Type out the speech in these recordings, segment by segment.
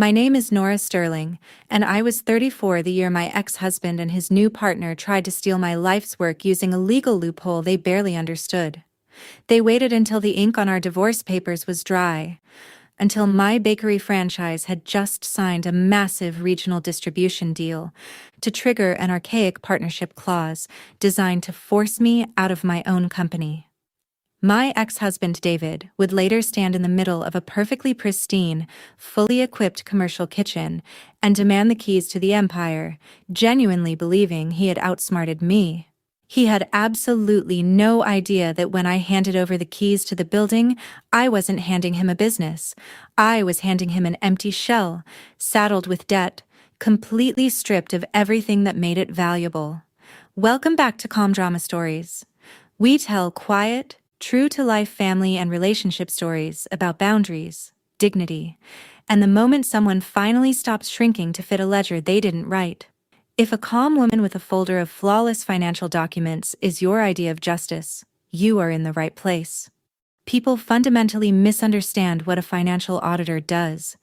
My name is Nora Sterling, and I was 34 the year my ex-husband and his new partner tried to steal my life's work using a legal loophole they barely understood. They waited until the ink on our divorce papers was dry, until my bakery franchise had just signed a massive regional distribution deal, to trigger an archaic partnership clause designed to force me out of my own company. My ex-husband David would later stand in the middle of a perfectly pristine, fully equipped commercial kitchen and demand the keys to the empire, genuinely believing he had outsmarted me. He had absolutely no idea that when I handed over the keys to the building, I wasn't handing him a business. I was handing him an empty shell, saddled with debt, completely stripped of everything that made it valuable. Welcome back to Calm Drama Stories. We tell quiet, true-to-life family and relationship stories about boundaries, dignity, and the moment someone finally stops shrinking to fit a ledger they didn't write. If a calm woman with a folder of flawless financial documents is your idea of justice, you are in the right place. People fundamentally misunderstand what a financial auditor does.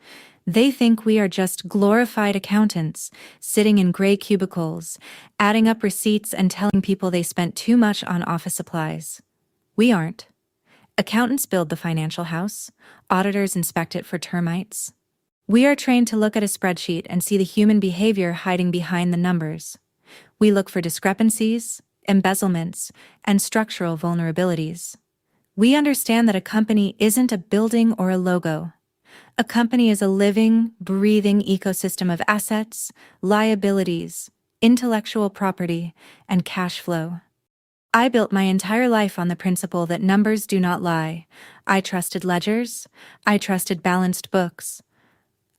They think we are just glorified accountants, sitting in gray cubicles, adding up receipts and telling people they spent too much on office supplies. We aren't. Accountants build the financial house. Auditors inspect it for termites. We are trained to look at a spreadsheet and see the human behavior hiding behind the numbers. We look for discrepancies, embezzlements, and structural vulnerabilities. We understand that a company isn't a building or a logo. A company is a living, breathing ecosystem of assets, liabilities, intellectual property, and cash flow. I built my entire life on the principle that numbers do not lie. I trusted ledgers. I trusted balanced books.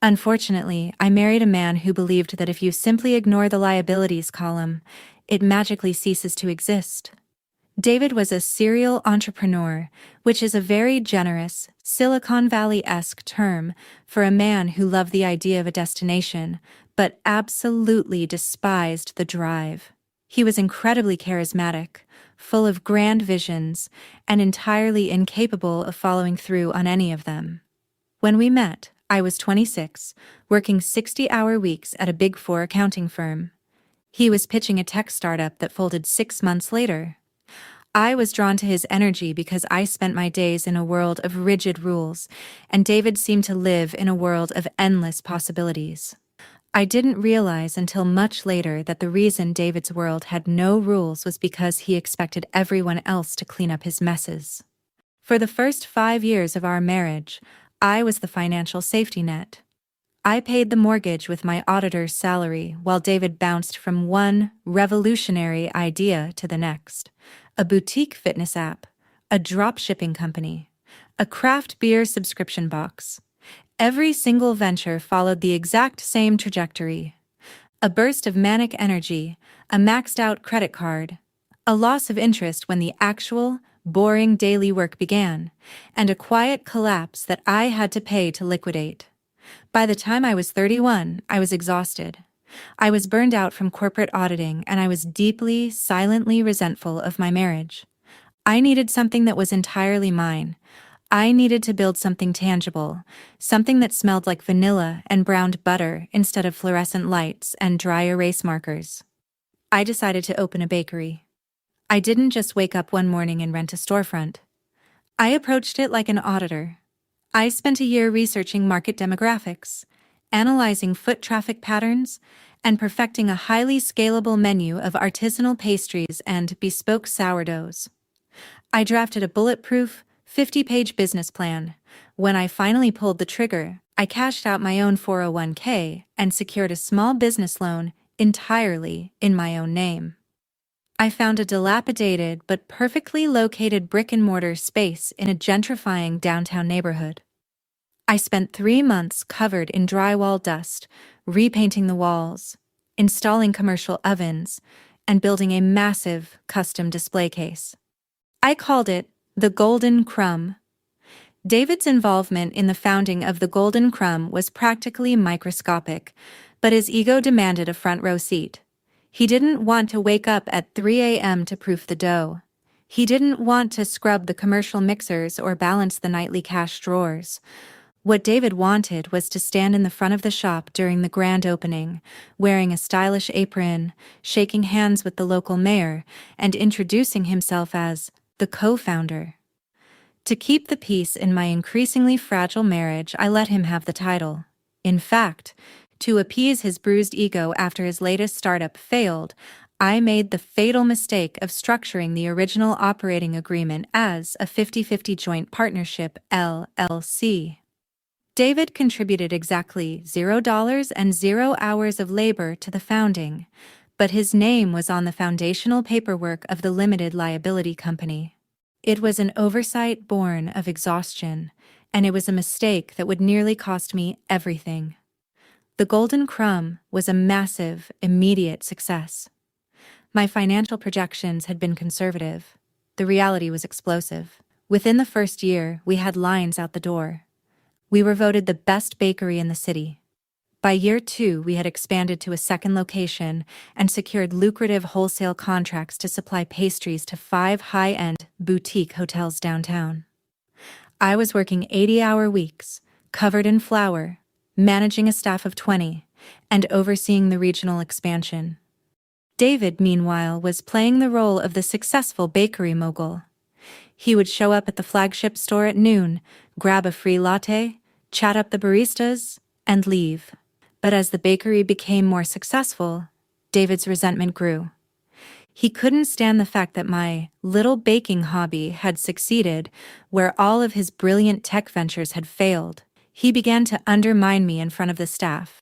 Unfortunately, I married a man who believed that if you simply ignore the liabilities column, it magically ceases to exist. David was a serial entrepreneur, which is a very generous, Silicon Valley-esque term for a man who loved the idea of a destination, but absolutely despised the drive. He was incredibly charismatic, full of grand visions, and entirely incapable of following through on any of them. When we met, I was 26, working 60-hour weeks at a Big Four accounting firm. He was pitching a tech startup that folded 6 months later. I was drawn to his energy because I spent my days in a world of rigid rules, and David seemed to live in a world of endless possibilities. I didn't realize until much later that the reason David's world had no rules was because he expected everyone else to clean up his messes. For the first 5 years of our marriage, I was the financial safety net. I paid the mortgage with my auditor's salary while David bounced from one revolutionary idea to the next: a boutique fitness app, a drop-shipping company, a craft beer subscription box. Every single venture followed the exact same trajectory: a burst of manic energy, a maxed-out credit card, a loss of interest when the actual, boring daily work began, and a quiet collapse that I had to pay to liquidate. By the time I was 31, I was exhausted. I was burned out from corporate auditing, and I was deeply, silently resentful of my marriage. I needed something that was entirely mine. I needed to build something tangible, something that smelled like vanilla and browned butter instead of fluorescent lights and dry erase markers. I decided to open a bakery. I didn't just wake up one morning and rent a storefront. I approached it like an auditor. I spent a year researching market demographics, analyzing foot traffic patterns, and perfecting a highly scalable menu of artisanal pastries and bespoke sourdoughs. I drafted a bulletproof, 50-page business plan. When I finally pulled the trigger, I cashed out my own 401k and secured a small business loan entirely in my own name. I found a dilapidated but perfectly located brick-and-mortar space in a gentrifying downtown neighborhood. I spent 3 months covered in drywall dust, repainting the walls, installing commercial ovens, and building a massive custom display case. I called it the Golden Crumb. David's involvement in the founding of the Golden Crumb was practically microscopic, but his ego demanded a front-row seat. He didn't want to wake up at 3 a.m. to proof the dough. He didn't want to scrub the commercial mixers or balance the nightly cash drawers. What David wanted was to stand in the front of the shop during the grand opening, wearing a stylish apron, shaking hands with the local mayor, and introducing himself as the co-founder. To keep the peace in my increasingly fragile marriage, I let him have the title. In fact, to appease his bruised ego after his latest startup failed, I made the fatal mistake of structuring the original operating agreement as a 50-50 joint partnership LLC. David contributed exactly $0 and 0 hours of labor to the founding, but his name was on the foundational paperwork of the limited liability company. It was an oversight born of exhaustion, and it was a mistake that would nearly cost me everything. The Golden Crumb was a massive, immediate success. My financial projections had been conservative. The reality was explosive. Within the first year, we had lines out the door. We were voted the best bakery in the city. By year 2, we had expanded to a second location and secured lucrative wholesale contracts to supply pastries to 5 high-end boutique hotels downtown. I was working 80-hour weeks, covered in flour, managing a staff of 20, and overseeing the regional expansion. David, meanwhile, was playing the role of the successful bakery mogul. He would show up at the flagship store at noon, grab a free latte, chat up the baristas, and leave. But as the bakery became more successful, David's resentment grew. He couldn't stand the fact that my little baking hobby had succeeded where all of his brilliant tech ventures had failed. He began to undermine me in front of the staff.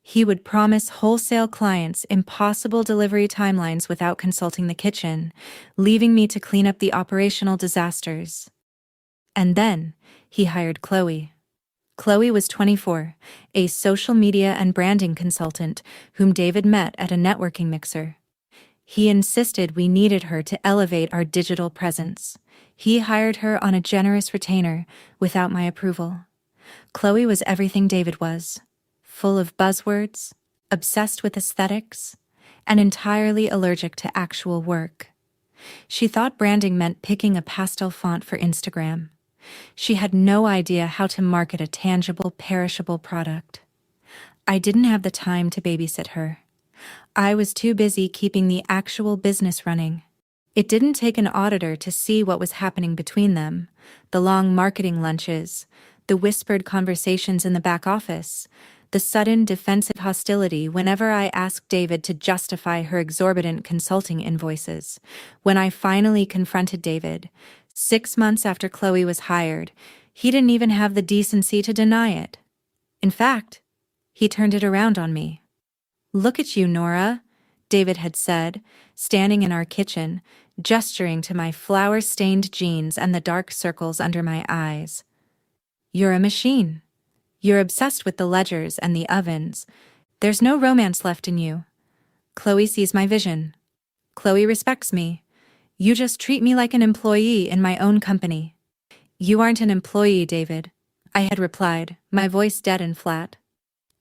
He would promise wholesale clients impossible delivery timelines without consulting the kitchen, leaving me to clean up the operational disasters. And then, he hired Chloe. Chloe was 24, a social media and branding consultant whom David met at a networking mixer. He insisted we needed her to elevate our digital presence. He hired her on a generous retainer, without my approval. Chloe was everything David was. Full of buzzwords, obsessed with aesthetics, and entirely allergic to actual work. She thought branding meant picking a pastel font for Instagram. She had no idea how to market a tangible, perishable product. I didn't have the time to babysit her. I was too busy keeping the actual business running. It didn't take an auditor to see what was happening between them, the long marketing lunches, the whispered conversations in the back office, the sudden defensive hostility whenever I asked David to justify her exorbitant consulting invoices. When I finally confronted David, 6 months after Chloe was hired, he didn't even have the decency to deny it. In fact, he turned it around on me. "Look at you, Nora," David had said, standing in our kitchen, gesturing to my flour-stained jeans and the dark circles under my eyes. "You're a machine. You're obsessed with the ledgers and the ovens. There's no romance left in you. Chloe sees my vision. Chloe respects me. You just treat me like an employee in my own company." "You aren't an employee, David," I had replied, my voice dead and flat.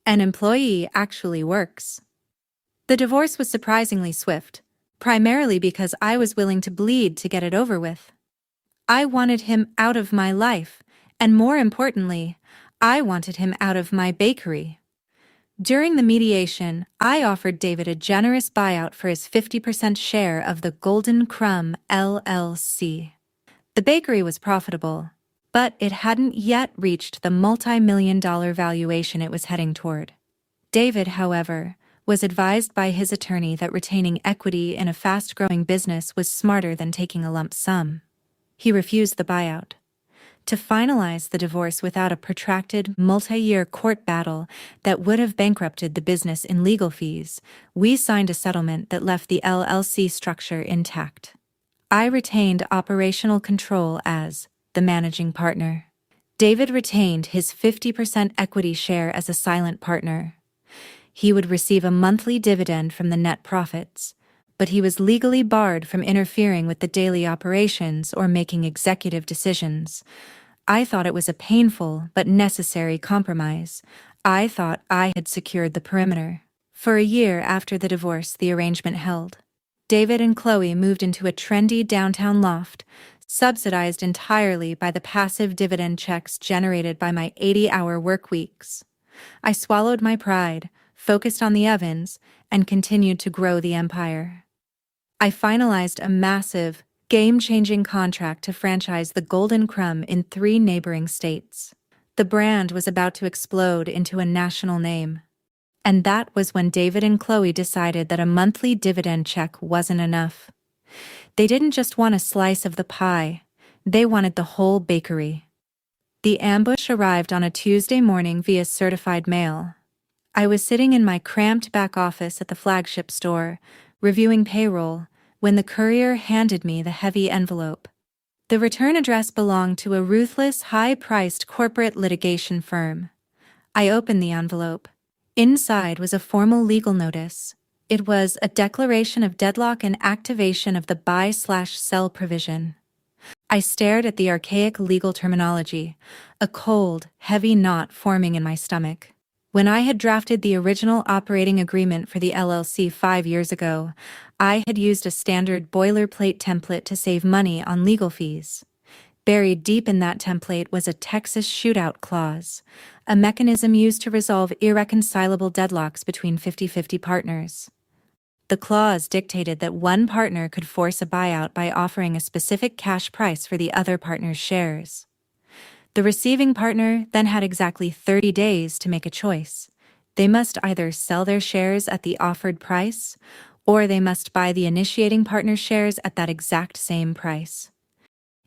"An employee actually works." The divorce was surprisingly swift, primarily because I was willing to bleed to get it over with. I wanted him out of my life, and more importantly, I wanted him out of my bakery. During the mediation, I offered David a generous buyout for his 50% share of the Golden Crumb LLC. The bakery was profitable, but it hadn't yet reached the multi-million-dollar valuation it was heading toward. David, however, was advised by his attorney that retaining equity in a fast-growing business was smarter than taking a lump sum. He refused the buyout. To finalize the divorce without a protracted, multi-year court battle that would have bankrupted the business in legal fees, we signed a settlement that left the LLC structure intact. I retained operational control as the managing partner. David retained his 50% equity share as a silent partner. He would receive a monthly dividend from the net profits, but he was legally barred from interfering with the daily operations or making executive decisions. I thought it was a painful but necessary compromise. I thought I had secured the perimeter. For a year after the divorce, the arrangement held. David and Chloe moved into a trendy downtown loft, subsidized entirely by the passive dividend checks generated by my 80-hour work weeks. I swallowed my pride, focused on the ovens, and continued to grow the empire. I finalized a massive, game-changing contract to franchise the Golden Crumb in 3 neighboring states. The brand was about to explode into a national name. And that was when David and Chloe decided that a monthly dividend check wasn't enough. They didn't just want a slice of the pie, they wanted the whole bakery. The ambush arrived on a Tuesday morning via certified mail. I was sitting in my cramped back office at the flagship store, reviewing payroll, when the courier handed me the heavy envelope. The return address belonged to a ruthless, high-priced corporate litigation firm. I opened the envelope. Inside was a formal legal notice. It was a declaration of deadlock and activation of the buy/sell provision. I stared at the archaic legal terminology, a cold, heavy knot forming in my stomach. When I had drafted the original operating agreement for the LLC 5 years ago, I had used a standard boilerplate template to save money on legal fees. Buried deep in that template was a Texas shootout clause, a mechanism used to resolve irreconcilable deadlocks between 50-50 partners. The clause dictated that one partner could force a buyout by offering a specific cash price for the other partner's shares. The receiving partner then had exactly 30 days to make a choice. They must either sell their shares at the offered price, or they must buy the initiating partner's shares at that exact same price.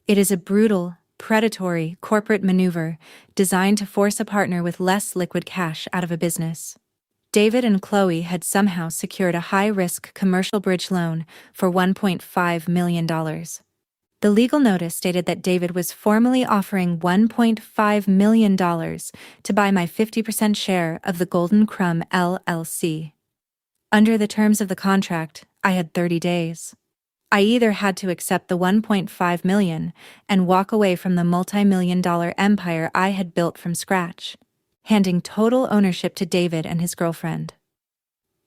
It is a brutal, predatory corporate maneuver designed to force a partner with less liquid cash out of a business. David and Chloe had somehow secured a high-risk commercial bridge loan for $1.5 million. The legal notice stated that David was formally offering $1.5 million to buy my 50% share of the Golden Crumb LLC. Under the terms of the contract, I had 30 days. I either had to accept the $1.5 million and walk away from the multi-million-dollar empire I had built from scratch, handing total ownership to David and his girlfriend.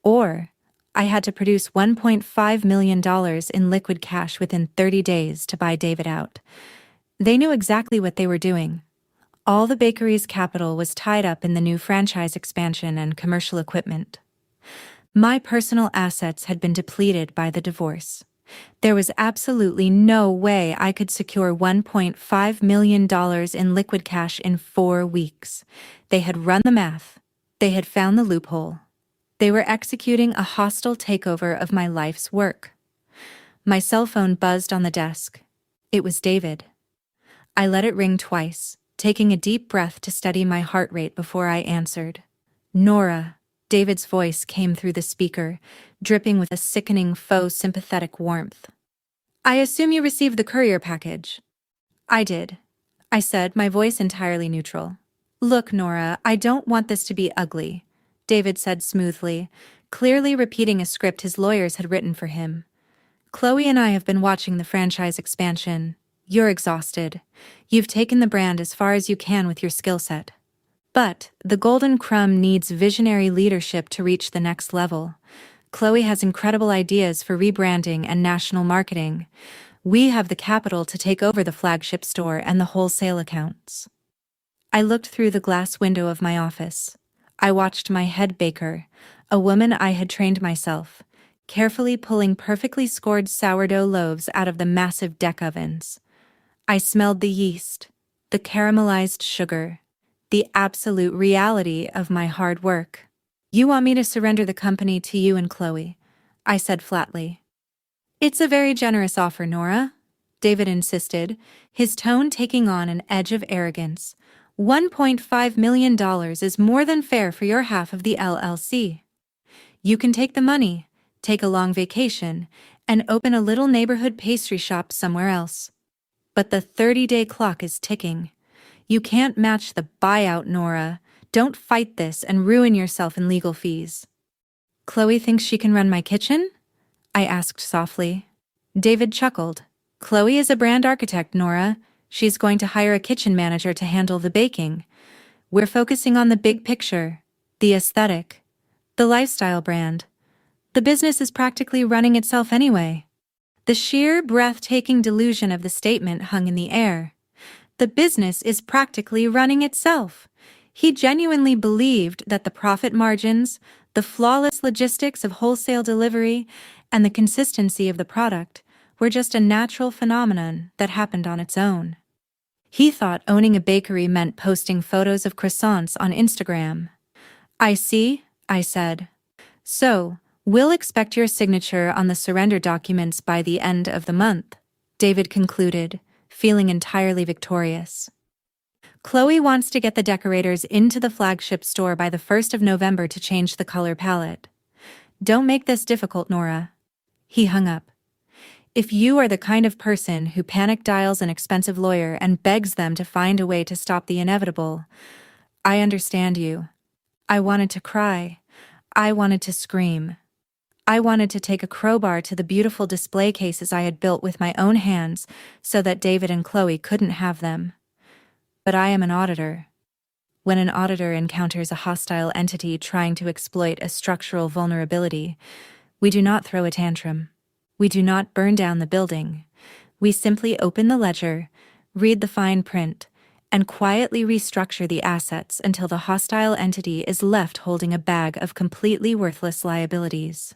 Or I had to produce $1.5 million in liquid cash within 30 days to buy David out. They knew exactly what they were doing. All the bakery's capital was tied up in the new franchise expansion and commercial equipment. My personal assets had been depleted by the divorce. There was absolutely no way I could secure $1.5 million in liquid cash in 4 weeks. They had run the math. They had found the loophole. They were executing a hostile takeover of my life's work. My cell phone buzzed on the desk. It was David. I let it ring twice, taking a deep breath to steady my heart rate before I answered. Nora. David's voice came through the speaker, dripping with a sickening faux sympathetic warmth. I assume you received the courier package. I did, I said, my voice entirely neutral. Look, Nora, I don't want this to be ugly, David said smoothly, clearly repeating a script his lawyers had written for him. Chloe and I have been watching the franchise expansion. You're exhausted. You've taken the brand as far as you can with your skill set. But the Golden Crumb needs visionary leadership to reach the next level. Chloe has incredible ideas for rebranding and national marketing. We have the capital to take over the flagship store and the wholesale accounts. I looked through the glass window of my office. I watched my head baker, a woman I had trained myself, carefully pulling perfectly scored sourdough loaves out of the massive deck ovens. I smelled the yeast, the caramelized sugar, the absolute reality of my hard work. You want me to surrender the company to you and Chloe, I said flatly. It's a very generous offer, Nora, David insisted, his tone taking on an edge of arrogance. $1.5 million is more than fair for your half of the LLC. You can take the money, take a long vacation, and open a little neighborhood pastry shop somewhere else. But the 30-day clock is ticking. You can't match the buyout, Nora. Don't fight this and ruin yourself in legal fees. Chloe thinks she can run my kitchen? I asked softly. David chuckled. Chloe is a brand architect, Nora. She's going to hire a kitchen manager to handle the baking. We're focusing on the big picture, the aesthetic, the lifestyle brand. The business is practically running itself anyway. The sheer, breathtaking delusion of the statement hung in the air. The business is practically running itself. He genuinely believed that the profit margins, the flawless logistics of wholesale delivery, and the consistency of the product were just a natural phenomenon that happened on its own. He thought owning a bakery meant posting photos of croissants on Instagram. I see, I said. So, we'll expect your signature on the surrender documents by the end of the month, David concluded, feeling entirely victorious. Chloe wants to get the decorators into the flagship store by the 1st of November to change the color palette. Don't make this difficult, Nora. He hung up. If you are the kind of person who panic dials an expensive lawyer and begs them to find a way to stop the inevitable, I understand you. I wanted to cry. I wanted to scream. I wanted to take a crowbar to the beautiful display cases I had built with my own hands so that David and Chloe couldn't have them. But I am an auditor. When an auditor encounters a hostile entity trying to exploit a structural vulnerability, we do not throw a tantrum. We do not burn down the building. We simply open the ledger, read the fine print, and quietly restructure the assets until the hostile entity is left holding a bag of completely worthless liabilities.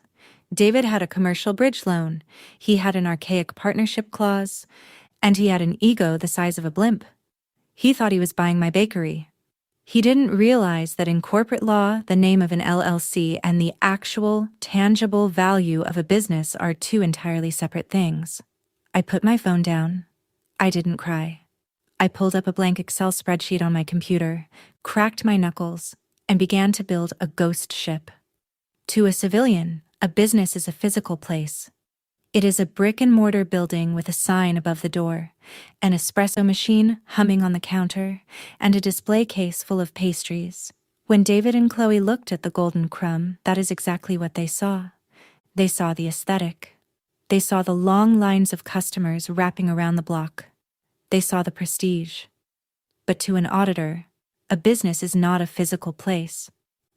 David had a commercial bridge loan, he had an archaic partnership clause, and he had an ego the size of a blimp. He thought he was buying my bakery. He didn't realize that in corporate law, the name of an LLC and the actual, tangible value of a business are two entirely separate things. I put my phone down. I didn't cry. I pulled up a blank Excel spreadsheet on my computer, cracked my knuckles, and began to build a ghost ship. To a civilian, a business is a physical place. It is a brick-and-mortar building with a sign above the door, an espresso machine humming on the counter, and a display case full of pastries. When David and Chloe looked at the Golden Crumb, that is exactly what they saw. They saw the aesthetic. They saw the long lines of customers wrapping around the block. They saw the prestige. But to an auditor, a business is not a physical place.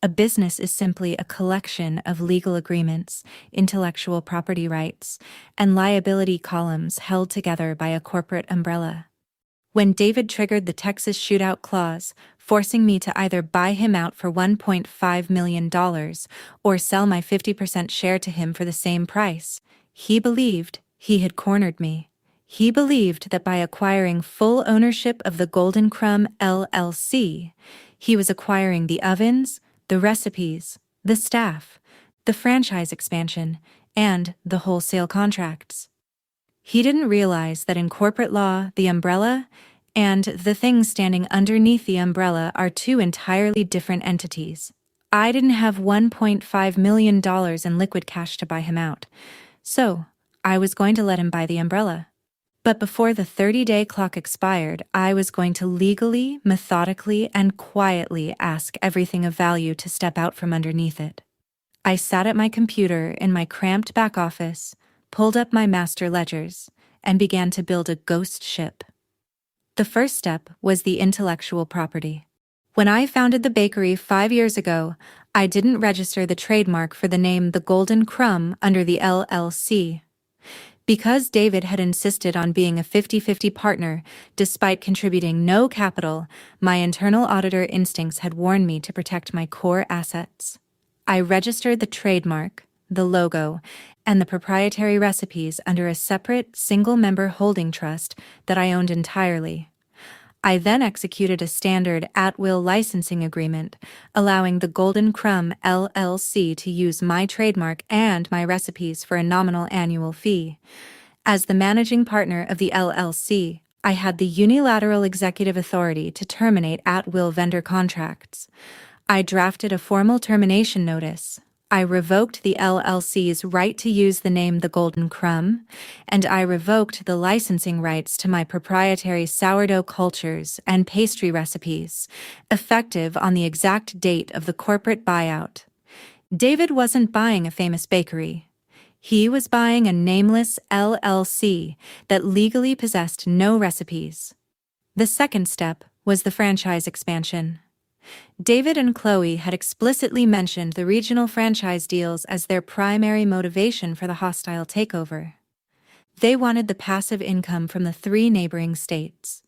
A business is simply a collection of legal agreements, intellectual property rights, and liability columns held together by a corporate umbrella. When David triggered the Texas Shootout Clause, forcing me to either buy him out for $1.5 million or sell my 50% share to him for the same price, he believed he had cornered me. He believed that by acquiring full ownership of the Golden Crumb LLC, he was acquiring the ovens, the recipes, the staff, the franchise expansion, and the wholesale contracts. He didn't realize that in corporate law, the umbrella and the things standing underneath the umbrella are two entirely different entities. I didn't have $1.5 million in liquid cash to buy him out, so I was going to let him buy the umbrella. But before the 30-day clock expired, I was going to legally, methodically, and quietly ask everything of value to step out from underneath it. I sat at my computer in my cramped back office, pulled up my master ledgers, and began to build a ghost ship. The first step was the intellectual property. When I founded the bakery 5 years ago, I didn't register the trademark for the name The Golden Crumb under the LLC. Because David had insisted on being a 50-50 partner, despite contributing no capital, my internal auditor instincts had warned me to protect my core assets. I registered the trademark, the logo, and the proprietary recipes under a separate, single-member holding trust that I owned entirely. I then executed a standard at-will licensing agreement, allowing the Golden Crumb LLC to use my trademark and my recipes for a nominal annual fee. As the managing partner of the LLC, I had the unilateral executive authority to terminate at-will vendor contracts. I drafted a formal termination notice. I revoked the LLC's right to use the name The Golden Crumb, and I revoked the licensing rights to my proprietary sourdough cultures and pastry recipes, effective on the exact date of the corporate buyout. David wasn't buying a famous bakery. He was buying a nameless LLC that legally possessed no recipes. The second step was the franchise expansion. David and Chloe had explicitly mentioned the regional franchise deals as their primary motivation for the hostile takeover. They wanted the passive income from the 3 neighboring states.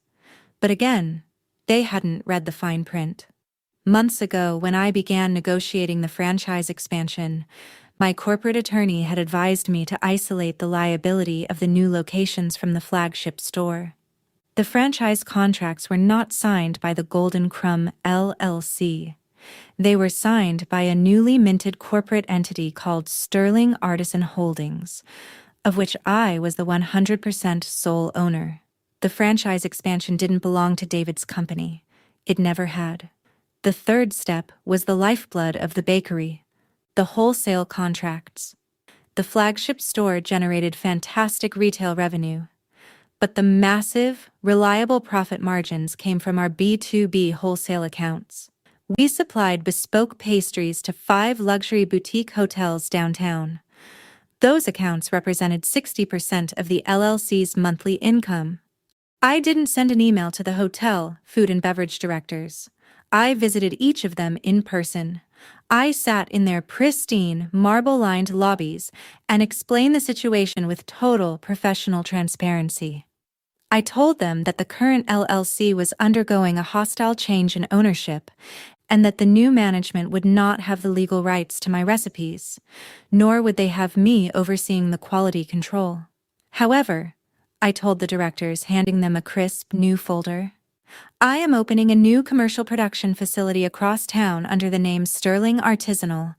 But again, they hadn't read the fine print. Months ago, when I began negotiating the franchise expansion, my corporate attorney had advised me to isolate the liability of the new locations from the flagship store. The franchise contracts were not signed by the Golden Crumb LLC. They were signed by a newly minted corporate entity called Sterling Artisan Holdings, of which I was the 100% sole owner. The franchise expansion didn't belong to David's company. It never had. The third step was the lifeblood of the bakery, the wholesale contracts. The flagship store generated fantastic retail revenue, but the massive, reliable profit margins came from our B2B wholesale accounts. We supplied bespoke pastries to 5 luxury boutique hotels downtown. Those accounts represented 60% of the LLC's monthly income. I didn't send an email to the hotel, food and beverage directors. I visited each of them in person. I sat in their pristine, marble-lined lobbies and explained the situation with total professional transparency. I told them that the current LLC was undergoing a hostile change in ownership and that the new management would not have the legal rights to my recipes, nor would they have me overseeing the quality control. However, I told the directors, handing them a crisp new folder, I am opening a new commercial production facility across town under the name Sterling Artisanal.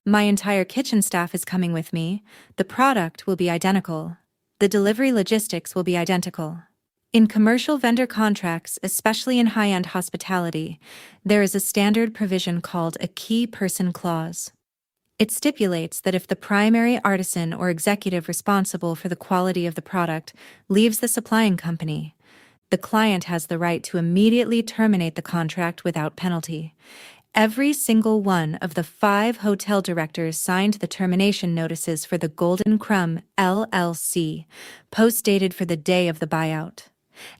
My entire kitchen staff is coming with me. The product will be identical. The delivery logistics will be identical. In commercial vendor contracts, especially in high-end hospitality, there is a standard provision called a key person clause. It stipulates that if the primary artisan or executive responsible for the quality of the product leaves the supplying company, the client has the right to immediately terminate the contract without penalty. Every single one of the 5 hotel directors signed the termination notices for the Golden Crumb LLC, post-dated for the day of the buyout.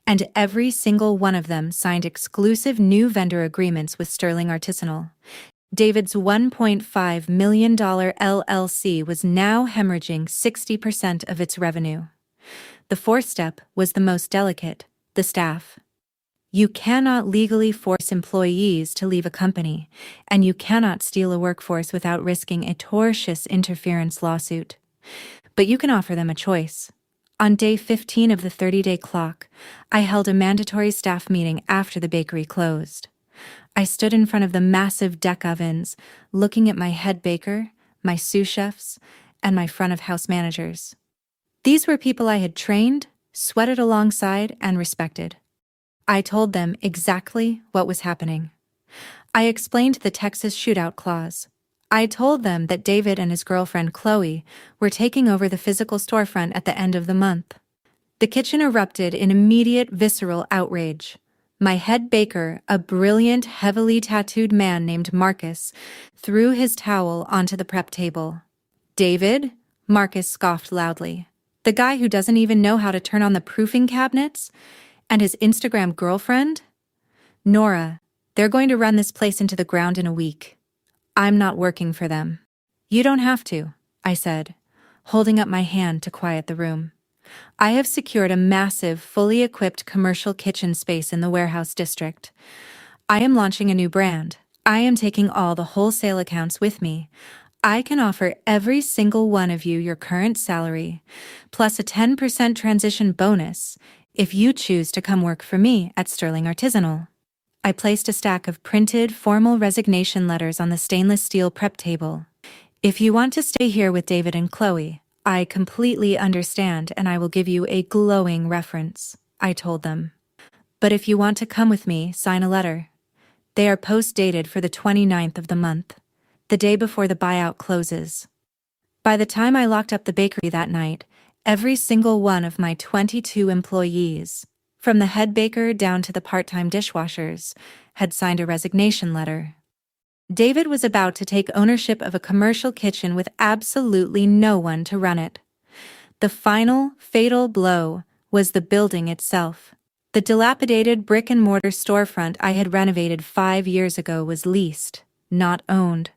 And every single one of them signed exclusive new vendor agreements with Sterling Artisanal. David's $1.5 million LLC was now hemorrhaging 60% of its revenue. The fourth step was the most delicate: the staff. You cannot legally force employees to leave a company, and you cannot steal a workforce without risking a tortious interference lawsuit. But you can offer them a choice. On day 15 of the 30-day clock, I held a mandatory staff meeting after the bakery closed. I stood in front of the massive deck ovens, looking at my head baker, my sous chefs, and my front-of-house managers. These were people I had trained, sweated alongside, and respected. I told them exactly what was happening. I explained the Texas shootout clause. I told them that David and his girlfriend Chloe were taking over the physical storefront at the end of the month. The kitchen erupted in immediate visceral outrage. My head baker, a brilliant, heavily tattooed man named Marcus, threw his towel onto the prep table. "David?" Marcus scoffed loudly. "The guy who doesn't even know how to turn on the proofing cabinets? And his Instagram girlfriend? Nora, they're going to run this place into the ground in a week. I'm not working for them." "You don't have to," I said, holding up my hand to quiet the room. "I have secured a massive, fully equipped commercial kitchen space in the warehouse district. I am launching a new brand. I am taking all the wholesale accounts with me. I can offer every single one of you your current salary, plus a 10% transition bonus, if you choose to come work for me at Sterling Artisanal." I placed a stack of printed, formal resignation letters on the stainless steel prep table. "If you want to stay here with David and Chloe, I completely understand, and I will give you a glowing reference," I told them. "But if you want to come with me, sign a letter. They are post-dated for the 29th of the month, the day before the buyout closes." By the time I locked up the bakery that night, every single one of my 22 employees, from the head baker down to the part-time dishwashers, had signed a resignation letter. David was about to take ownership of a commercial kitchen with absolutely no one to run it. The final, fatal blow was the building itself. The dilapidated brick-and-mortar storefront I had renovated 5 years ago was leased, not owned.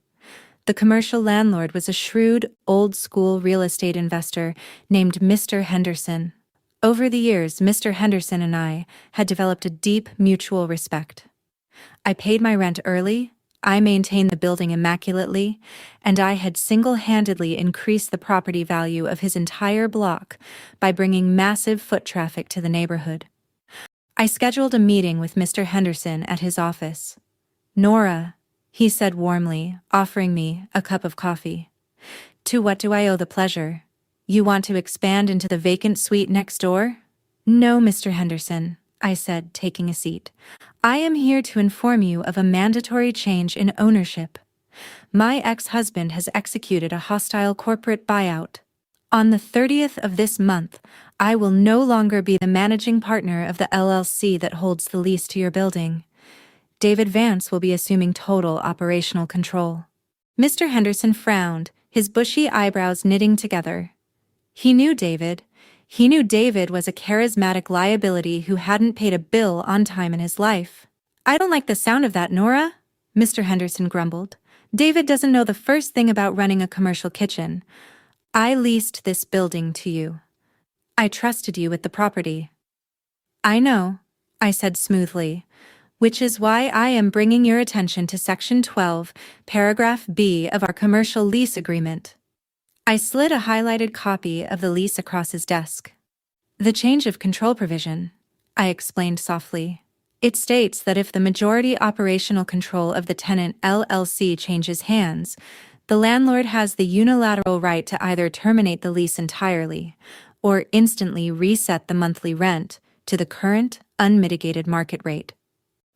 The commercial landlord was a shrewd, old-school real estate investor named Mr. Henderson. Over the years, Mr. Henderson and I had developed a deep mutual respect. I paid my rent early, I maintained the building immaculately, and I had single-handedly increased the property value of his entire block by bringing massive foot traffic to the neighborhood. I scheduled a meeting with Mr. Henderson at his office. "Nora," he said warmly, offering me a cup of coffee. "To what do I owe the pleasure? You want to expand into the vacant suite next door?" "No, Mr. Henderson," I said, taking a seat. "I am here to inform you of a mandatory change in ownership. My ex-husband has executed a hostile corporate buyout. On the 30th of this month, I will no longer be the managing partner of the LLC that holds the lease to your building. David Vance will be assuming total operational control." Mr. Henderson frowned, his bushy eyebrows knitting together. He knew David. He knew David was a charismatic liability who hadn't paid a bill on time in his life. "I don't like the sound of that, Nora," Mr. Henderson grumbled. "David doesn't know the first thing about running a commercial kitchen. I leased this building to you. I trusted you with the property." "I know," I said smoothly, "which is why I am bringing your attention to Section 12, Paragraph B of our commercial lease agreement." I slid a highlighted copy of the lease across his desk. "The change of control provision," I explained softly. "It states that if the majority operational control of the tenant LLC changes hands, the landlord has the unilateral right to either terminate the lease entirely or instantly reset the monthly rent to the current, unmitigated market rate."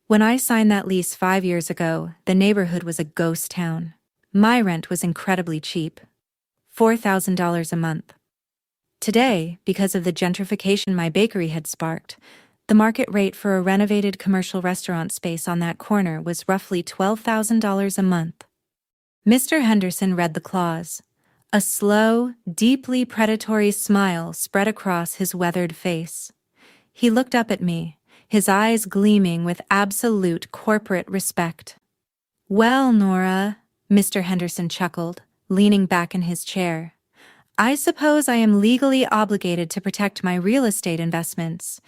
When I signed that lease 5 years ago, the neighborhood was a ghost town. My rent was incredibly cheap, $4,000 a month. Today, because of the gentrification my bakery had sparked, the market rate for a renovated commercial restaurant space on that corner was roughly $12,000 a month. Mr. Henderson read the clause. A slow, deeply predatory smile spread across his weathered face. He looked up at me, his eyes gleaming with absolute corporate respect. "Well, Nora," Mr. Henderson chuckled, leaning back in his chair, "I suppose I am legally obligated to protect my real estate investments.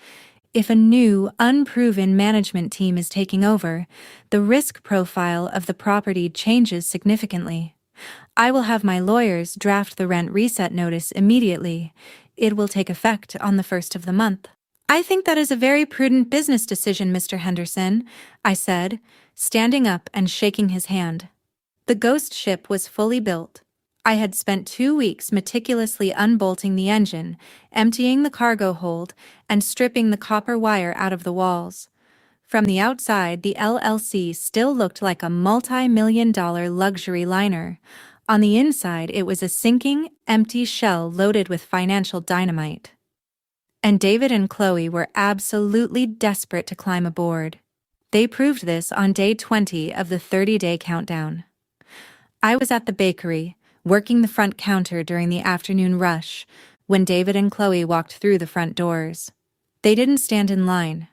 If a new, unproven management team is taking over, the risk profile of the property changes significantly. I will have my lawyers draft the rent reset notice immediately. It will take effect on the 1st of the month." "I think that is a very prudent business decision, Mr. Henderson," I said, standing up and shaking his hand. The ghost ship was fully built. I had spent 2 weeks meticulously unbolting the engine, emptying the cargo hold, and stripping the copper wire out of the walls. From the outside, the LLC still looked like a multi-million-dollar luxury liner. On the inside, it was a sinking, empty shell loaded with financial dynamite. And David and Chloe were absolutely desperate to climb aboard. They proved this on day 20 of the 30-day countdown. I was at the bakery, working the front counter during the afternoon rush, when David and Chloe walked through the front doors. They didn't stand in line.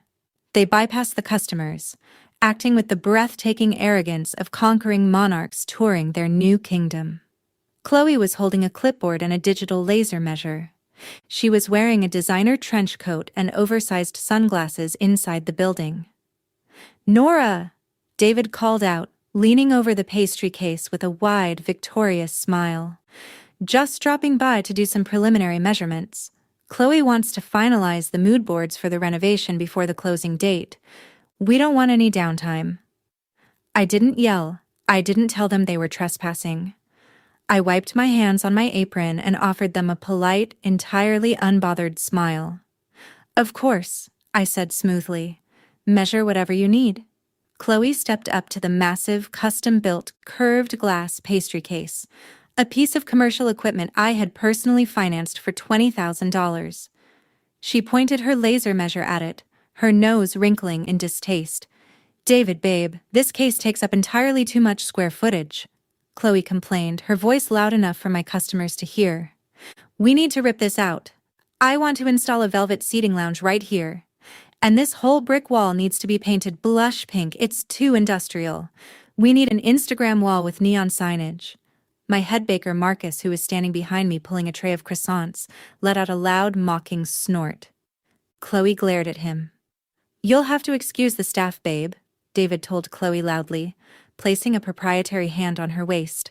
They bypassed the customers, acting with the breathtaking arrogance of conquering monarchs touring their new kingdom. Chloe was holding a clipboard and a digital laser measure. She was wearing a designer trench coat and oversized sunglasses inside the building. "Nora!" David called out, leaning over the pastry case with a wide, victorious smile. "Just dropping by to do some preliminary measurements. Chloe wants to finalize the mood boards for the renovation before the closing date. We don't want any downtime." I didn't yell. I didn't tell them they were trespassing. I wiped my hands on my apron and offered them a polite, entirely unbothered smile. "Of course," I said smoothly. "Measure whatever you need." Chloe stepped up to the massive, custom-built, curved glass pastry case, a piece of commercial equipment I had personally financed for $20,000. She pointed her laser measure at it, her nose wrinkling in distaste. "David, babe, this case takes up entirely too much square footage," Chloe complained, her voice loud enough for my customers to hear. "We need to rip this out. I want to install a velvet seating lounge right here. And this whole brick wall needs to be painted blush pink. It's too industrial. We need an Instagram wall with neon signage. My head baker Marcus, who was standing behind me pulling a tray of croissants, let out a loud, mocking snort. Chloe glared at him. "You'll have to excuse the staff, babe," David told Chloe loudly, placing a proprietary hand on her waist.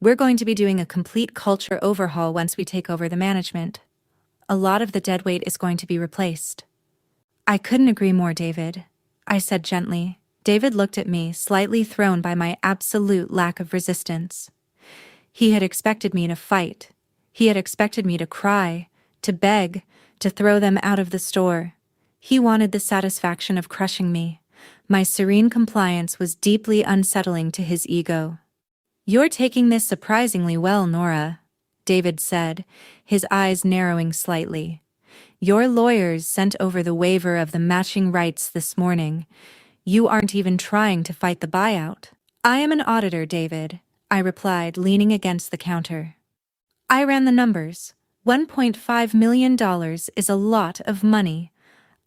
"We're going to be doing a complete culture overhaul once we take over the management. A lot of the deadweight is going to be replaced." "I couldn't agree more, David," I said gently. David looked at me, slightly thrown by my absolute lack of resistance. He had expected me to fight. He had expected me to cry, to beg, to throw them out of the store. He wanted the satisfaction of crushing me. My serene compliance was deeply unsettling to his ego. "You're taking this surprisingly well, Nora," David said, his eyes narrowing slightly. "Your lawyers sent over the waiver of the matching rights this morning. You aren't even trying to fight the buyout." "I am an auditor, David," I replied, leaning against the counter. "I ran the numbers. $1.5 million is a lot of money.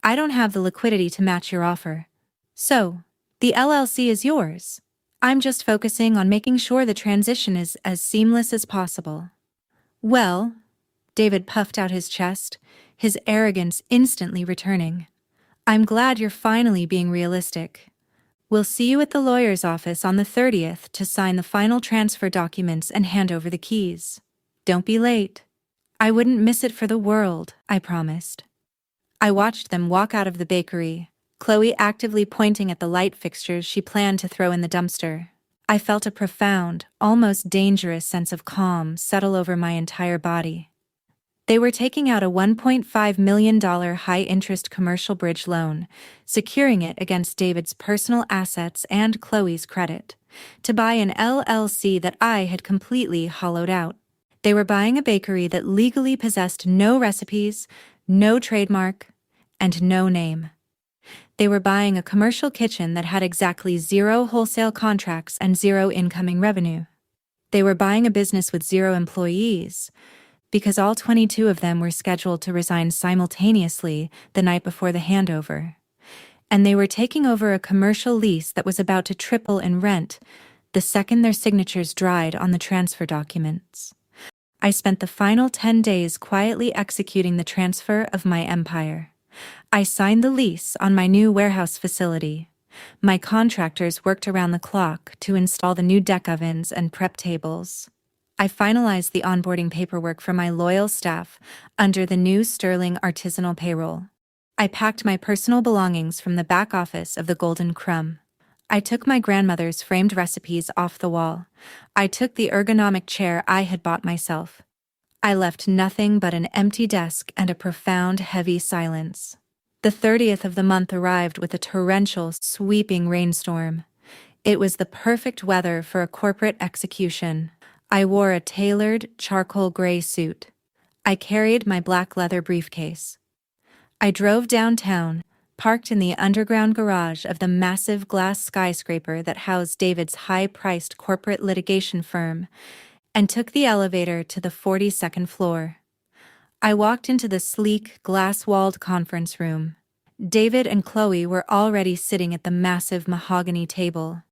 I don't have the liquidity to match your offer. So, the LLC is yours. I'm just focusing on making sure the transition is as seamless as possible." "Well," David puffed out his chest, his arrogance instantly returning, "I'm glad you're finally being realistic. We'll see you at the lawyer's office on the 30th to sign the final transfer documents and hand over the keys. Don't be late." "I wouldn't miss it for the world," I promised. I watched them walk out of the bakery, Chloe actively pointing at the light fixtures she planned to throw in the dumpster. I felt a profound, almost dangerous sense of calm settle over my entire body. They were taking out a $1.5 million high-interest commercial bridge loan, securing it against David's personal assets and Chloe's credit, to buy an LLC that I had completely hollowed out. They were buying a bakery that legally possessed no recipes, no trademark, and no name. They were buying a commercial kitchen that had exactly 0 wholesale contracts and 0 incoming revenue. They were buying a business with 0 employees, because all 22 of them were scheduled to resign simultaneously the night before the handover. And they were taking over a commercial lease that was about to triple in rent the second their signatures dried on the transfer documents. I spent the final 10 days quietly executing the transfer of my empire. I signed the lease on my new warehouse facility. My contractors worked around the clock to install the new deck ovens and prep tables. I finalized the onboarding paperwork for my loyal staff under the new Sterling artisanal payroll. I packed my personal belongings from the back office of the Golden Crumb. I took my grandmother's framed recipes off the wall. I took the ergonomic chair I had bought myself. I left nothing but an empty desk and a profound, heavy silence. The 30th of the month arrived with a torrential, sweeping rainstorm. It was the perfect weather for a corporate execution. I wore a tailored, charcoal gray suit. I carried my black leather briefcase. I drove downtown, parked in the underground garage of the massive glass skyscraper that housed David's high-priced corporate litigation firm, and took the elevator to the 42nd floor. I walked into the sleek, glass-walled conference room. David and Chloe were already sitting at the massive mahogany table.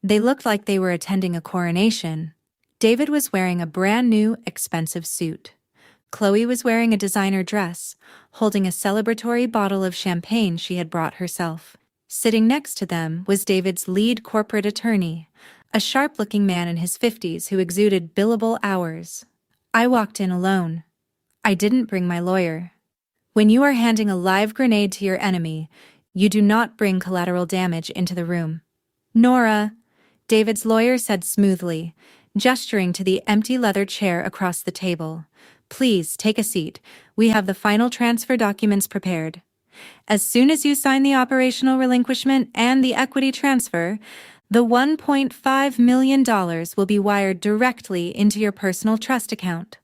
They looked like they were attending a coronation. David was wearing a brand-new, expensive suit. Chloe was wearing a designer dress, holding a celebratory bottle of champagne she had brought herself. Sitting next to them was David's lead corporate attorney, a sharp-looking man in his 50s who exuded billable hours. I walked in alone. I didn't bring my lawyer. When you are handing a live grenade to your enemy, you do not bring collateral damage into the room. "Nora," David's lawyer said smoothly, gesturing to the empty leather chair across the table. "Please take a seat. We have the final transfer documents prepared. As soon as you sign the operational relinquishment and the equity transfer, the $1.5 million will be wired directly into your personal trust account."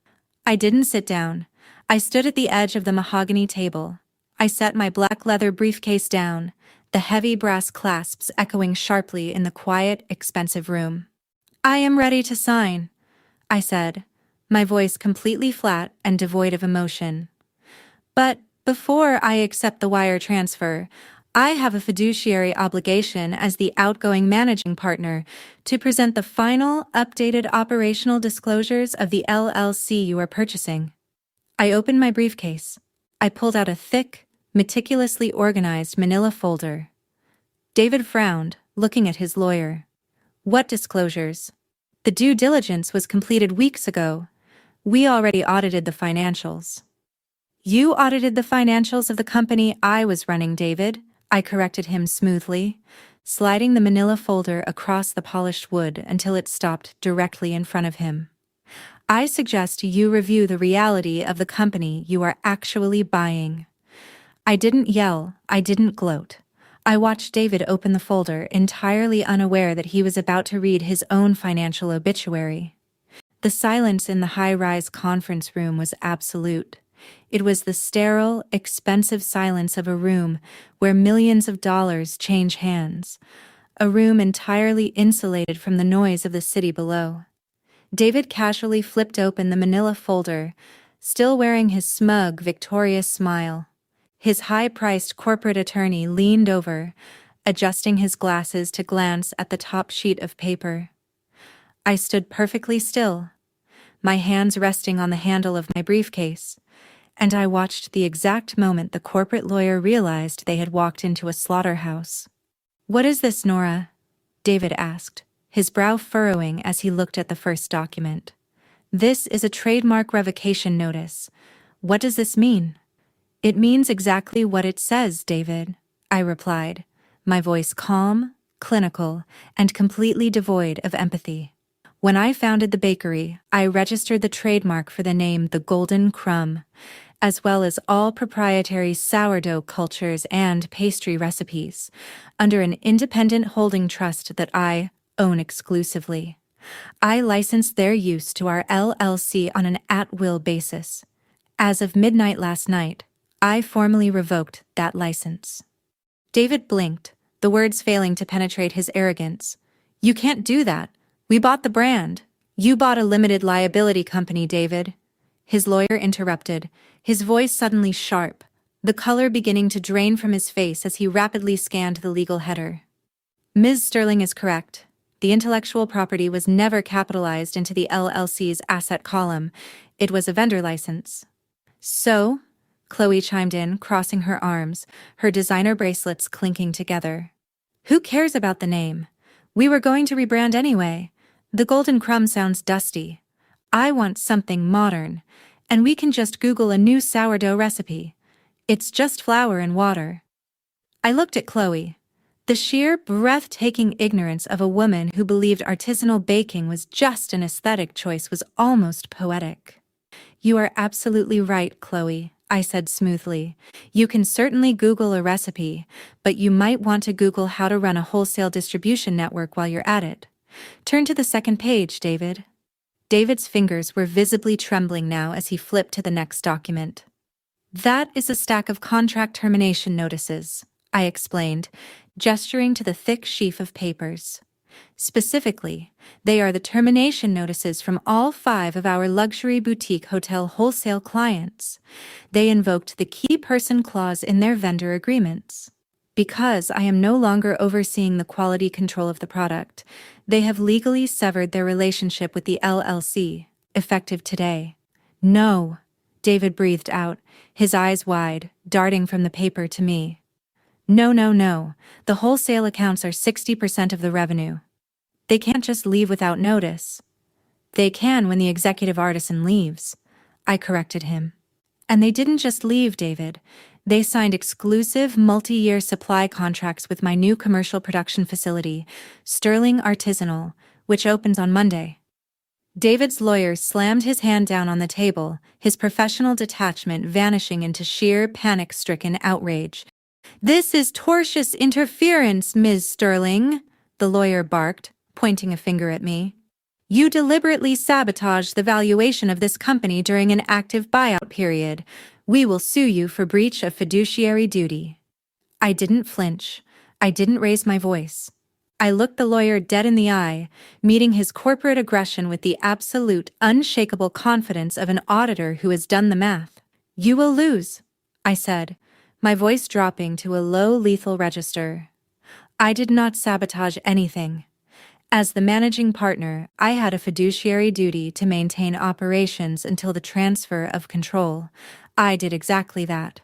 I didn't sit down. I stood at the edge of the mahogany table. I set my black leather briefcase down, the heavy brass clasps echoing sharply in the quiet, expensive room. "I am ready to sign," I said, my voice completely flat and devoid of emotion. "But before I accept the wire transfer, I have a fiduciary obligation as the outgoing managing partner to present the final, updated operational disclosures of the LLC you are purchasing. I opened my briefcase. I pulled out a thick, meticulously organized manila folder. David frowned, looking at his lawyer. What disclosures? The due diligence was completed weeks ago. We already audited the financials. You audited the financials of the company I was running, David, I corrected him smoothly, sliding the manila folder across the polished wood until it stopped directly in front of him. I suggest you review the reality of the company you are actually buying. I didn't yell, I didn't gloat. I watched David open the folder, entirely unaware that he was about to read his own financial obituary. The silence in the high-rise conference room was absolute. It was the sterile, expensive silence of a room where millions of dollars change hands, a room entirely insulated from the noise of the city below. David casually flipped open the manila folder, still wearing his smug, victorious smile. His high-priced corporate attorney leaned over, adjusting his glasses to glance at the top sheet of paper. I stood perfectly still, my hands resting on the handle of my briefcase, and I watched the exact moment the corporate lawyer realized they had walked into a slaughterhouse. "What is this, Nora?" David asked, his brow furrowing as he looked at the first document. "This is a trademark revocation notice. What does this mean?" "It means exactly what it says, David," I replied, my voice calm, clinical, and completely devoid of empathy. "When I founded the bakery, I registered the trademark for the name The Golden Crumb, as well as all proprietary sourdough cultures and pastry recipes, under an independent holding trust that I own exclusively. I licensed their use to our LLC on an at-will basis. As of midnight last night, I formally revoked that license." David blinked, the words failing to penetrate his arrogance. "You can't do that. We bought the brand." "You bought a limited liability company, David," his lawyer interrupted, his voice suddenly sharp, the color beginning to drain from his face as he rapidly scanned the legal header. "Ms. Sterling is correct. The intellectual property was never capitalized into the LLC's asset column. It was a vendor license." "So?" Chloe chimed in, crossing her arms, her designer bracelets clinking together. "Who cares about the name? We were going to rebrand anyway. The Golden Crumb sounds dusty. I want something modern, and we can just Google a new sourdough recipe. It's just flour and water." I looked at Chloe. The sheer, breathtaking ignorance of a woman who believed artisanal baking was just an aesthetic choice was almost poetic. "You are absolutely right, Chloe," I said smoothly. "You can certainly Google a recipe, but you might want to Google how to run a wholesale distribution network while you're at it. Turn to the second page, David." David's fingers were visibly trembling now as he flipped to the next document. "That is a stack of contract termination notices," I explained, gesturing to the thick sheaf of papers. "Specifically, they are the termination notices from all 5 of our luxury boutique hotel wholesale clients. They invoked the key person clause in their vendor agreements. Because I am no longer overseeing the quality control of the product, they have legally severed their relationship with the LLC, effective today." "No," David breathed out, his eyes wide, darting from the paper to me. No. The wholesale accounts are 60% of the revenue. They can't just leave without notice." "They can when the executive artisan leaves," I corrected him. "And they didn't just leave, David. They signed exclusive multi-year supply contracts with my new commercial production facility, Sterling Artisanal, which opens on Monday." David's lawyer slammed his hand down on the table, his professional detachment vanishing into sheer panic-stricken outrage. "This is tortious interference, Ms. Sterling," the lawyer barked, pointing a finger at me. "You deliberately sabotaged the valuation of this company during an active buyout period. We will sue you for breach of fiduciary duty." I didn't flinch. I didn't raise my voice. I looked the lawyer dead in the eye, meeting his corporate aggression with the absolute, unshakable confidence of an auditor who has done the math. "You will lose," I said, my voice dropping to a low lethal register. I did not sabotage anything. As the managing partner, I had a fiduciary duty to maintain operations until the transfer of control. I did exactly that.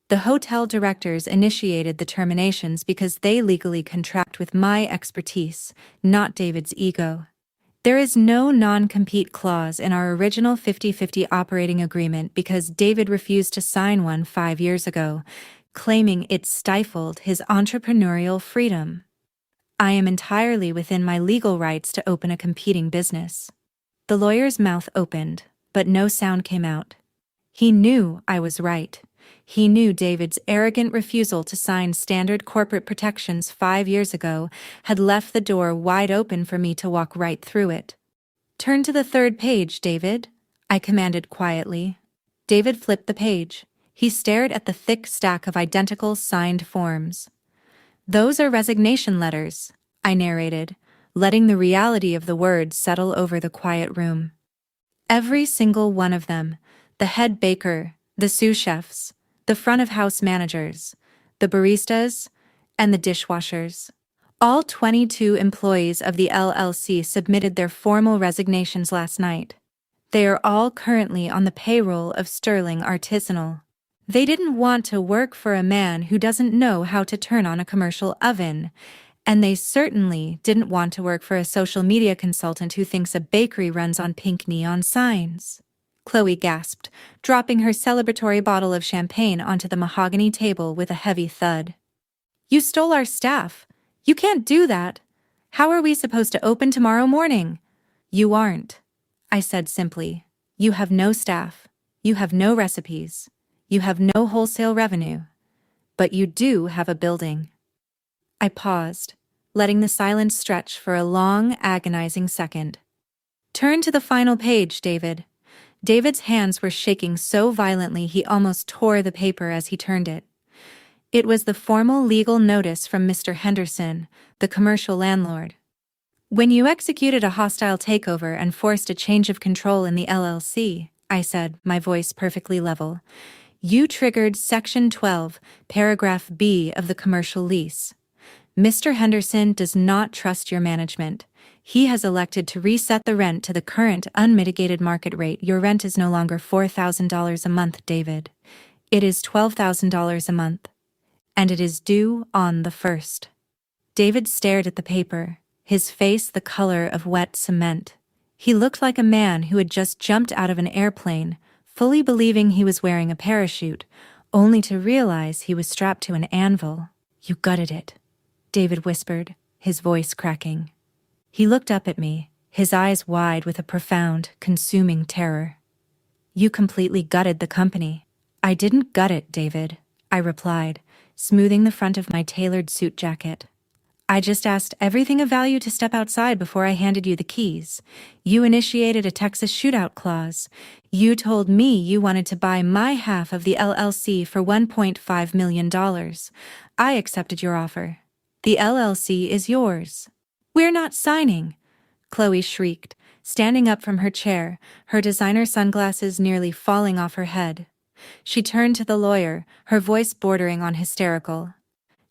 The hotel directors initiated the terminations because they legally contract with my expertise, not David's ego. There is no non-compete clause in our original 50-50 operating agreement because David refused to sign one 5 years ago, claiming it stifled his entrepreneurial freedom. I am entirely within my legal rights to open a competing business. The lawyer's mouth opened, but no sound came out. He knew I was right. He knew David's arrogant refusal to sign standard corporate protections 5 years ago had left the door wide open for me to walk right through it. "Turn to the 3rd page, David," I commanded quietly. David flipped the page. He stared at the thick stack of identical signed forms. "Those are resignation letters," I narrated, letting the reality of the words settle over the quiet room. Every single one of them, the head baker, the sous chefs, the front-of-house managers, the baristas, and the dishwashers. All 22 employees of the LLC submitted their formal resignations last night. They are all currently on the payroll of Sterling Artisanal. They didn't want to work for a man who doesn't know how to turn on a commercial oven, and they certainly didn't want to work for a social media consultant who thinks a bakery runs on pink neon signs. Chloe gasped, dropping her celebratory bottle of champagne onto the mahogany table with a heavy thud. "You stole our staff. You can't do that. How are we supposed to open tomorrow morning?" "You aren't," I said simply. "You have no staff. You have no recipes. You have no wholesale revenue. But you do have a building." I paused, letting the silence stretch for a long, agonizing second. "Turn to the final page, David." David's hands were shaking so violently he almost tore the paper as he turned it. It was the formal legal notice from Mr. Henderson, the commercial landlord. "When you executed a hostile takeover and forced a change of control in the LLC," I said, my voice perfectly level, "you triggered Section 12, Paragraph B of the commercial lease. Mr. Henderson does not trust your management. He has elected to reset the rent to the current unmitigated market rate. Your rent is no longer $4,000 a month, David. It is $12,000 a month. And it is due on the 1st. David stared at the paper, his face the color of wet cement. He looked like a man who had just jumped out of an airplane, fully believing he was wearing a parachute, only to realize he was strapped to an anvil. "You gutted it," David whispered, his voice cracking. He looked up at me, his eyes wide with a profound, consuming terror. "You completely gutted the company." "I didn't gut it, David," I replied, smoothing the front of my tailored suit jacket. "I just asked everything of value to step outside before I handed you the keys. You initiated a Texas shootout clause. You told me you wanted to buy my half of the LLC for $1.5 million. I accepted your offer. The LLC is yours." "We're not signing," Chloe shrieked, standing up from her chair, her designer sunglasses nearly falling off her head. She turned to the lawyer, her voice bordering on hysterical.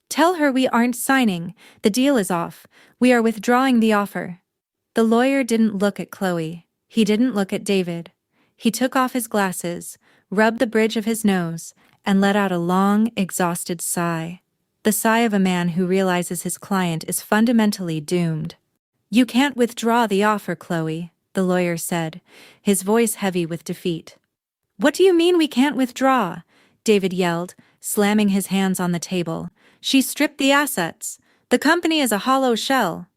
"Tell her we aren't signing. The deal is off. We are withdrawing the offer." The lawyer didn't look at Chloe. He didn't look at David. He took off his glasses, rubbed the bridge of his nose, and let out a long, exhausted sigh. The sigh of a man who realizes his client is fundamentally doomed. "You can't withdraw the offer, Chloe," the lawyer said, his voice heavy with defeat. "What do you mean we can't withdraw?" David yelled, slamming his hands on the table. "She stripped the assets. The company is a hollow shell.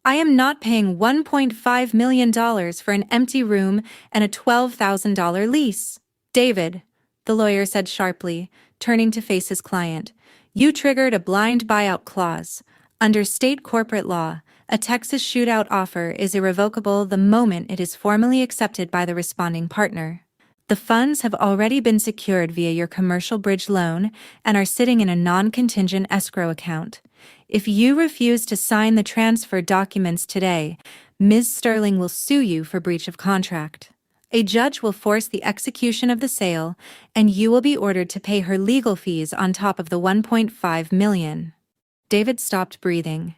I am not paying $1.5 million for an empty room and a $12,000 lease." "David," the lawyer said sharply, turning to face his client, "you triggered a blind buyout clause. Under state corporate law, a Texas shootout offer is irrevocable the moment it is formally accepted by the responding partner. The funds have already been secured via your commercial bridge loan and are sitting in a non-contingent escrow account. If you refuse to sign the transfer documents today, Ms. Sterling will sue you for breach of contract. A judge will force the execution of the sale, and you will be ordered to pay her legal fees on top of the $1.5 million. David stopped breathing.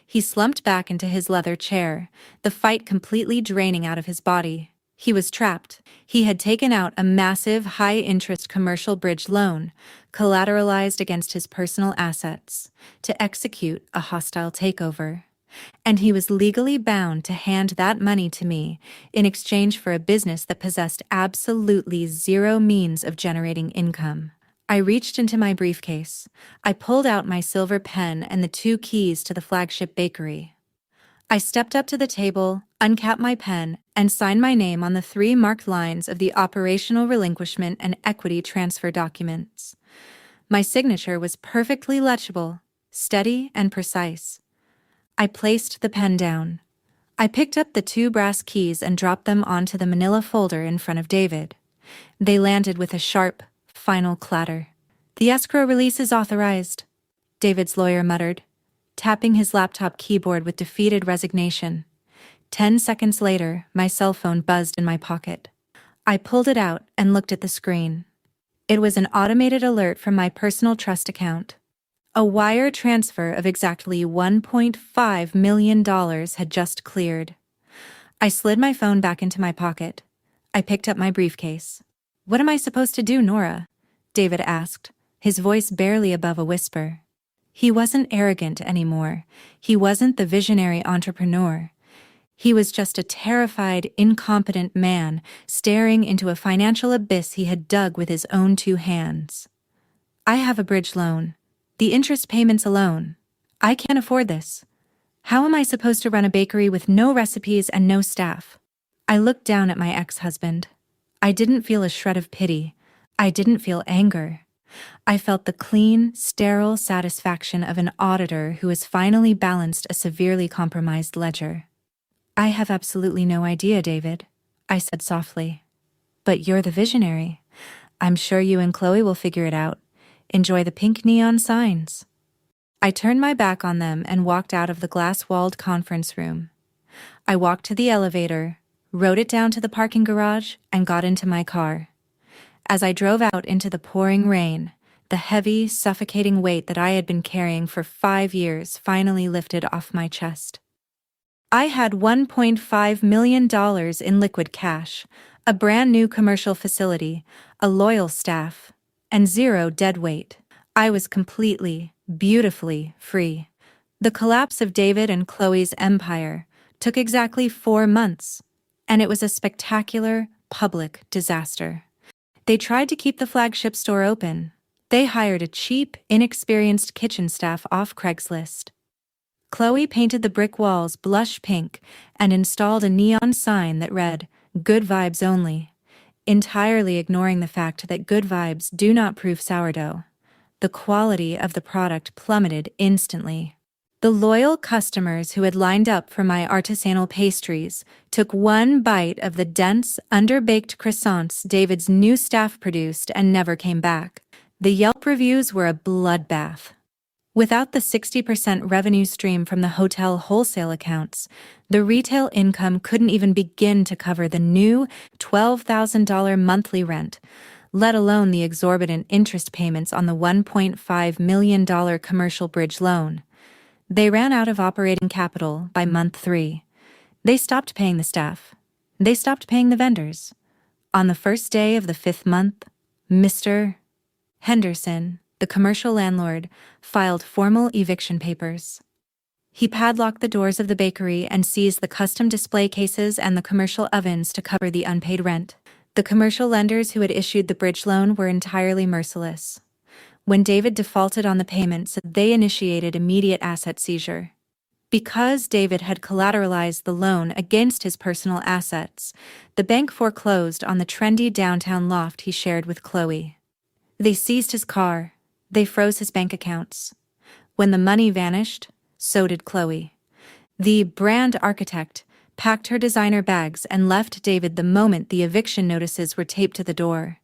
He slumped back into his leather chair, the fight completely draining out of his body. He was trapped. He had taken out a massive, high-interest commercial bridge loan, collateralized against his personal assets, to execute a hostile takeover. And he was legally bound to hand that money to me in exchange for a business that possessed absolutely zero means of generating income. I reached into my briefcase. I pulled out my silver pen and the 2 keys to the flagship bakery. I stepped up to the table, uncapped my pen, and signed my name on the 3 marked lines of the operational relinquishment and equity transfer documents. My signature was perfectly legible, steady, and precise. I placed the pen down. I picked up the 2 brass keys and dropped them onto the manila folder in front of David. They landed with a sharp, final clatter. "The escrow release is authorized," David's lawyer muttered, tapping his laptop keyboard with defeated resignation. 10 seconds later, my cell phone buzzed in my pocket. I pulled it out and looked at the screen. It was an automated alert from my personal trust account. A wire transfer of exactly $1.5 million had just cleared. I slid my phone back into my pocket. I picked up my briefcase. "What am I supposed to do, Nora?" David asked, his voice barely above a whisper. He wasn't arrogant anymore. He wasn't the visionary entrepreneur. He was just a terrified, incompetent man staring into a financial abyss he had dug with his own 2 hands. "I have a bridge loan. The interest payments alone. I can't afford this. How am I supposed to run a bakery with no recipes and no staff?" I looked down at my ex-husband. I didn't feel a shred of pity. I didn't feel anger. I felt the clean, sterile satisfaction of an auditor who has finally balanced a severely compromised ledger. "I have absolutely no idea, David," I said softly. "But you're the visionary. I'm sure you and Chloe will figure it out. Enjoy the pink neon signs." I turned my back on them and walked out of the glass-walled conference room. I walked to the elevator, rode it down to the parking garage, and got into my car. As I drove out into the pouring rain, the heavy, suffocating weight that I had been carrying for 5 years finally lifted off my chest. I had $1.5 million in liquid cash, a brand new commercial facility, a loyal staff, and 0 dead weight. I was completely, beautifully free. The collapse of David and Chloe's empire took exactly 4 months, and it was a spectacular, public disaster. They tried to keep the flagship store open. They hired a cheap, inexperienced kitchen staff off Craigslist. Chloe painted the brick walls blush pink and installed a neon sign that read, "Good vibes only," entirely ignoring the fact that good vibes do not proof sourdough. The quality of the product plummeted instantly. The loyal customers who had lined up for my artisanal pastries took 1 bite of the dense, underbaked croissants David's new staff produced and never came back. The Yelp reviews were a bloodbath. Without the 60% revenue stream from the hotel wholesale accounts, the retail income couldn't even begin to cover the new $12,000 monthly rent, let alone the exorbitant interest payments on the $1.5 million commercial bridge loan. They ran out of operating capital by month 3. They stopped paying the staff. They stopped paying the vendors. On the first day of the 5th month, Mr. Henderson, the commercial landlord, filed formal eviction papers. He padlocked the doors of the bakery and seized the custom display cases and the commercial ovens to cover the unpaid rent. The commercial lenders who had issued the bridge loan were entirely merciless. When David defaulted on the payments, they initiated immediate asset seizure. Because David had collateralized the loan against his personal assets, the bank foreclosed on the trendy downtown loft he shared with Chloe. They seized his car. They froze his bank accounts. When the money vanished, so did Chloe. The brand architect packed her designer bags and left David the moment the eviction notices were taped to the door,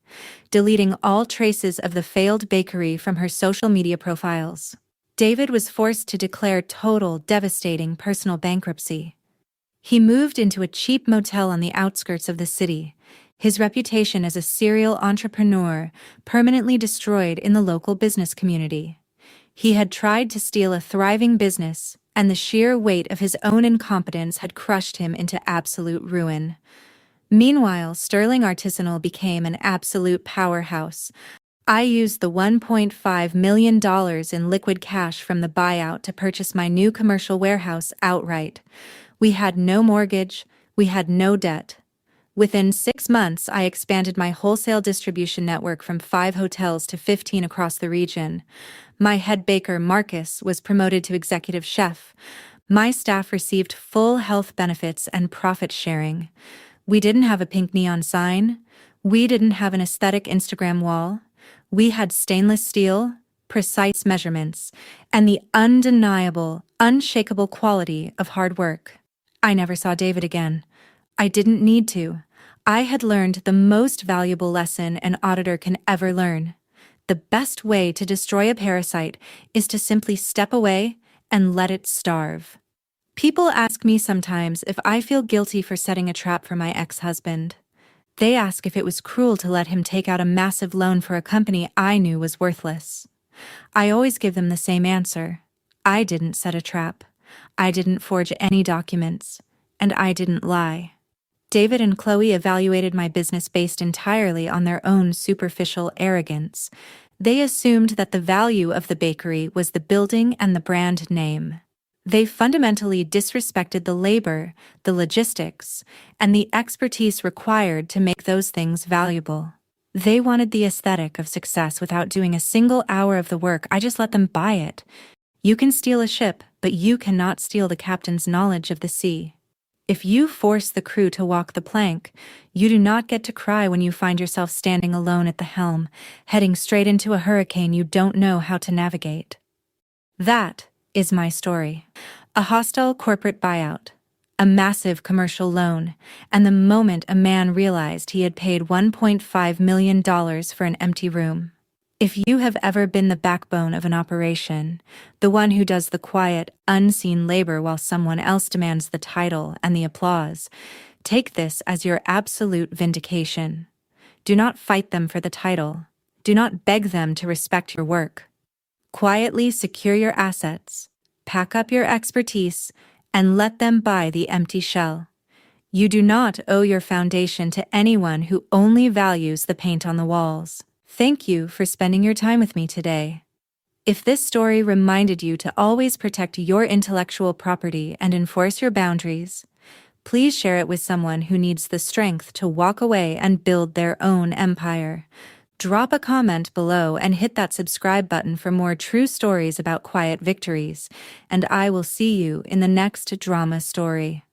deleting all traces of the failed bakery from her social media profiles. David was forced to declare total, devastating personal bankruptcy. He moved into a cheap motel on the outskirts of the city, His reputation as a serial entrepreneur permanently destroyed in the local business community. He had tried to steal a thriving business, and the sheer weight of his own incompetence had crushed him into absolute ruin. Meanwhile, Sterling Artisanal became an absolute powerhouse. I used the $1.5 million in liquid cash from the buyout to purchase my new commercial warehouse outright. We had no mortgage, we had no debt. Within 6 months, I expanded my wholesale distribution network from 5 hotels to 15 across the region. My head baker, Marcus, was promoted to executive chef. My staff received full health benefits and profit sharing. We didn't have a pink neon sign. We didn't have an aesthetic Instagram wall. We had stainless steel, precise measurements, and the undeniable, unshakable quality of hard work. I never saw David again. I didn't need to. I had learned the most valuable lesson an auditor can ever learn. The best way to destroy a parasite is to simply step away and let it starve. People ask me sometimes if I feel guilty for setting a trap for my ex-husband. They ask if it was cruel to let him take out a massive loan for a company I knew was worthless. I always give them the same answer. I didn't set a trap. I didn't forge any documents. And I didn't lie. David and Chloe evaluated my business based entirely on their own superficial arrogance. They assumed that the value of the bakery was the building and the brand name. They fundamentally disrespected the labor, the logistics, and the expertise required to make those things valuable. They wanted the aesthetic of success without doing a single hour of the work. I just let them buy it. You can steal a ship, but you cannot steal the captain's knowledge of the sea. If you force the crew to walk the plank, you do not get to cry when you find yourself standing alone at the helm, heading straight into a hurricane you don't know how to navigate. That is my story. A hostile corporate buyout, a massive commercial loan, and the moment a man realized he had paid $1.5 million for an empty room. If you have ever been the backbone of an operation, the one who does the quiet, unseen labor while someone else demands the title and the applause, take this as your absolute vindication. Do not fight them for the title. Do not beg them to respect your work. Quietly secure your assets, pack up your expertise, and let them buy the empty shell. You do not owe your foundation to anyone who only values the paint on the walls. Thank you for spending your time with me today. If this story reminded you to always protect your intellectual property and enforce your boundaries, please share it with someone who needs the strength to walk away and build their own empire. Drop a comment below and hit that subscribe button for more true stories about quiet victories, and I will see you in the next drama story.